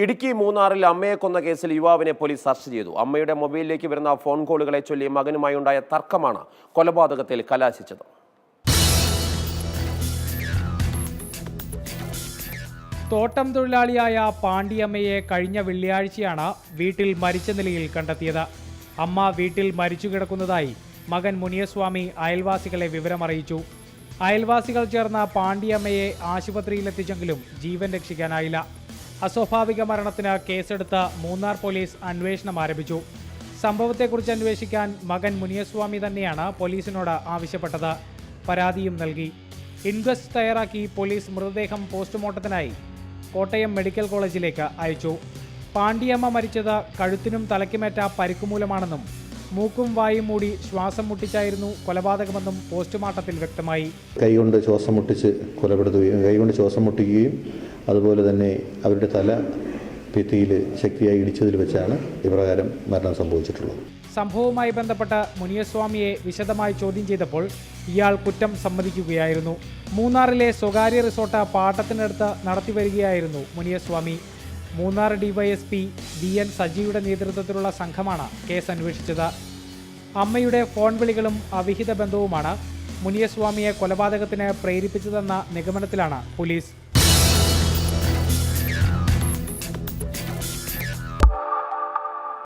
ഇടുക്കി മൂന്നാറിൽ അമ്മയെ കൊന്ന കേസിൽ യുവാവിനെ പോലീസ് അറസ്റ്റ് ചെയ്തു. അമ്മയുടെ മൊബൈലിലേക്ക് വരുന്ന ഫോൺ കോളുകളെ ചൊല്ലി മകനുമായി ഉണ്ടായ തർക്കമാണ് കൊലപാതകത്തിൽ കലാശിച്ചത്. തോട്ടം തൊഴിലാളിയായ പാണ്ടിയമ്മയെ കഴിഞ്ഞ വെള്ളിയാഴ്ചയാണ് വീട്ടിൽ മരിച്ച നിലയിൽ കണ്ടെത്തിയത്. അമ്മ വീട്ടിൽ മരിച്ചു കിടക്കുന്നതായി മകൻ മുനിയസ്വാമി അയൽവാസികളെ വിവരമറിയിച്ചു. അയൽവാസികൾ ചേർന്ന പാണ്ടിയമ്മയെ ആശുപത്രിയിലെത്തിച്ചെങ്കിലും ജീവൻ രക്ഷിക്കാനായില്ല. അസ്വാഭാവിക മരണത്തിന് കേസെടുത്ത് മൂന്നാർ പോലീസ് അന്വേഷണം ആരംഭിച്ചു. സംഭവത്തെക്കുറിച്ച് അന്വേഷിക്കാൻ മകൻ മുനിയസ്വാമി തന്നെയാണ് പോലീസിനോട് ആവശ്യപ്പെട്ടത്. പരാതിയും നൽകി. ഇൻക്വസ്റ്റ് തയ്യാറാക്കി പോലീസ് മൃതദേഹം പോസ്റ്റ്മോർട്ടത്തിനായി കോട്ടയം മെഡിക്കൽ കോളേജിലേക്ക് അയച്ചു. പാണ്ടിയമ്മ മരിച്ചത് കഴുത്തിനും തലയ്ക്കുമേറ്റ പരിക്കുമൂലമാണെന്നും മൂക്കും വായും മൂടി ശ്വാസം മുട്ടിച്ചായിരുന്നു കൊലപാതകമെന്നും പോസ്റ്റ്മോർട്ടത്തിൽ വ്യക്തമായി. കൈകൊണ്ട് ശ്വാസം മുട്ടിച്ച് കൊലപ്പെടുത്തുകയും കൈകൊണ്ട് ശ്വാസം മുട്ടിക്കുകയും അതുപോലെ തന്നെ അവരുടെ തല ഭിത്തിയിൽ ശക്തിയായി ഇടിച്ചതിൽ വെച്ചാണ് ഇപ്രകാരം മരണം സംഭവിച്ചിട്ടുള്ളത്. സംഭവവുമായി ബന്ധപ്പെട്ട് മുനിയസ്വാമിയെ വിശദമായി ചോദ്യം ചെയ്തപ്പോൾ ഇയാൾ കുറ്റം സമ്മതിക്കുകയായിരുന്നു. മൂന്നാറിലെ സ്വകാര്യ റിസോർട്ട് പാട്ടത്തിനടുത്ത് നടത്തിവരികയായിരുന്നു മുനിയസ്വാമി. മൂന്നാർ ഡിവൈഎസ്പി DN സജിയുടെ നേതൃത്വത്തിലുള്ള സംഘമാണ് കേസ് അന്വേഷിച്ചത്. അമ്മയുടെ ഫോൺ വിളികളും അവിഹിത ബന്ധവുമാണ് മുനിയസ്വാമിയെ കൊലപാതകത്തിന് പ്രേരിപ്പിച്ചതെന്ന നിഗമനത്തിലാണ് പോലീസ്.